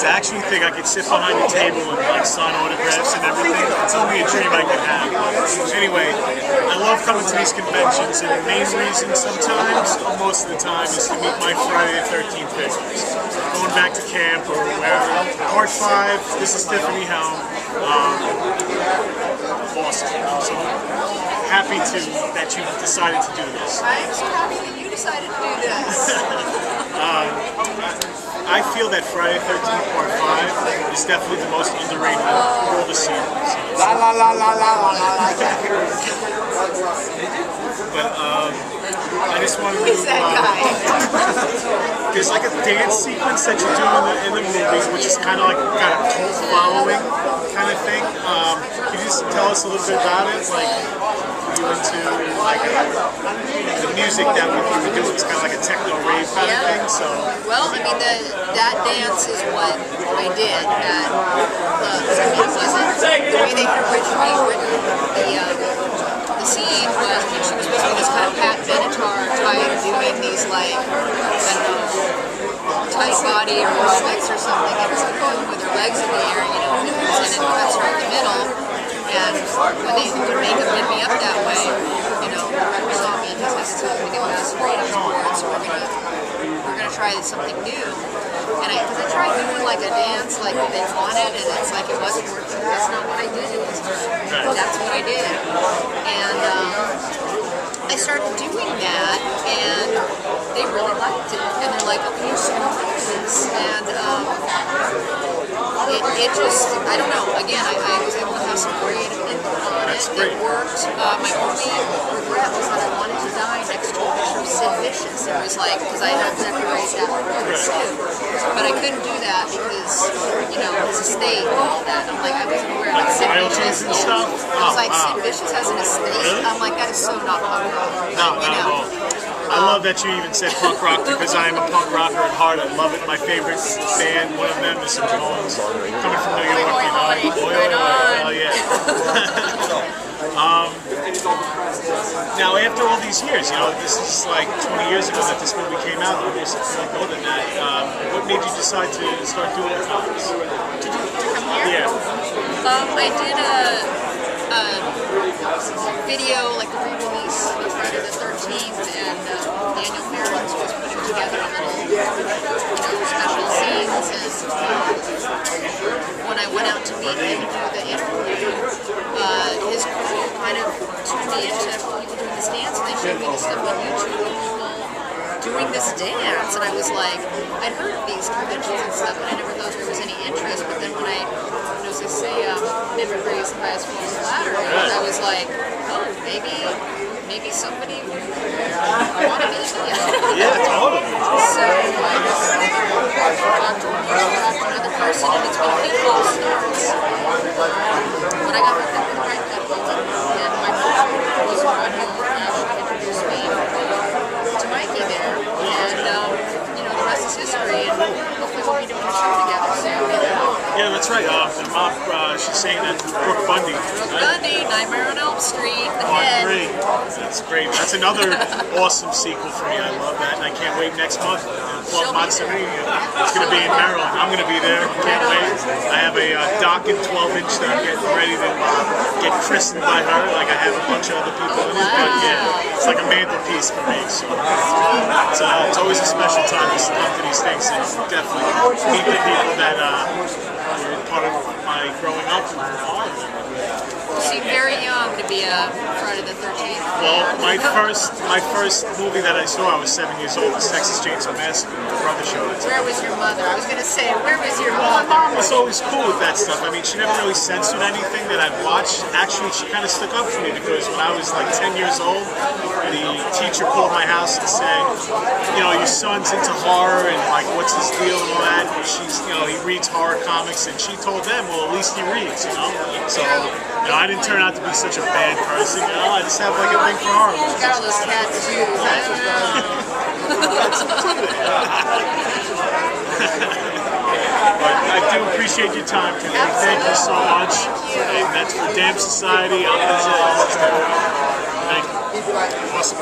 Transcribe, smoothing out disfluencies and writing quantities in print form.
to actually think I could sit behind the table and like sign autographs and everything, it's only a dream I could have. Anyway, I love coming to these conventions, and the main reason sometimes, or most of the time, is to meet my Friday the 13th victims. Going back to camp or wherever. Part 5, this is Tiffany Helm. Awesome. So happy that you decided to do this. I'm so happy that you decided to do this. I feel that Friday the 13th Part 5 is definitely the most underrated of all the series. La la la la la la la. But I just wanted to. Who's that guy? There's like a dance sequence that you do in the movies, which is kind of like got a cult following kind of thing. Can you just tell us a little bit about it? Like, you into like the music that we do? It's kind of like a techno rave kind of thing. So. Well, I mean, that dance is what I did at the wasn't the way they had originally written the scene was she was supposed to be this kind of Pat Benatar type doing these like, I don't know, tight body aerobics or something, and it's like going with her legs in the air, you know, and it comes in and cuts her in the middle. And when they would make him lift me up that way, you know, Red saw me and he says, "So we're gonna get freedom sports, so we're gonna try something new." And because I tried doing like a dance like they wanted, and it's like it wasn't working. That's not what I did. That's what I did. And I started doing that, and they really liked it. And they're like, "Okay, you should do this." And it just, I don't know. Again, I was able to have some creative input on it. It worked. My only regret was that I wanted to die next to a picture of Sid Vicious. It was like, because I had decorated that for Sid. But I couldn't do that because, you know, his estate and all that. I'm like, I wasn't aware of Sid Vicious. And stuff? I was like, Sid Vicious has an estate? I'm like, that is so not punk rock. No, not at all. I love that you even said punk rock because I am a punk rocker at heart. I love it. My favorite band, one of them is the Jones, coming from New York, you know. Oh yeah. Now, after all these years, you know, this is like 20 years ago that this movie came out, almost like more than that. What made you decide to start doing it? To come here? Yeah. I did a video, like a re-release of Friday the 13th, and Daniel Merrins was putting together a little, you know, special scenes, and when I went out to meet him and do the interview, his crew kind of tuned me into people doing this dance, and they showed me this stuff on YouTube of people doing this dance, and I was like, I'd heard of these conventions and stuff, and I never thought there was any interest, but then when I, you know, as they say, mimicry is the highest form of flattery, I was like, oh, maybe somebody would want to meet me. Yeah, totally. So I just talked to another person, and it's been pretty close starts. But I got hooked up with right that moment, and my partner was one who actually introduced me to Mikey there, and you know, the rest is history, and hopefully we'll be doing a show together soon. Yeah, that's right. The mom, she's saying that Brooke Bundy. Bundy, Nightmare on Elm Street, the head. That's great. That's another awesome sequel for me. I love that, and I can't wait next month. MonsterMania. It's going to be in Maryland. I'm going to be there. Can't wait. I have a Dockin 12-inch that I'm getting ready to get christened by her. Like I have a bunch of other people in it, but yeah, it's like a mantelpiece for me. So it's always a special time to come to these things and definitely meet the people that were part of my growing up. You seem very young to be a Friday the 13th. Well, my first movie that I saw, I was 7 years old, was Texas Chainsaw Massacre. My brother showed it to me. Where was your mother? I was going to say, where was your My mother? mom was always cool with that stuff. I mean, she never really censored anything that I'd watched. Actually, she kind of stuck up for me because when I was like 10 years old, the teacher called my house and said, you know, your son's into horror and like, what's his deal and all that. And she's, you know, he reads horror comics, and she told them, well, at least he reads, you know. So, you know, I didn't turn out to be such a bad person, you know. I just have like a thing for horror. You got all those tattoos. But I do appreciate your time, Tiffany. Thank you so much. And that's for Damn Society. Thank you. Awesome.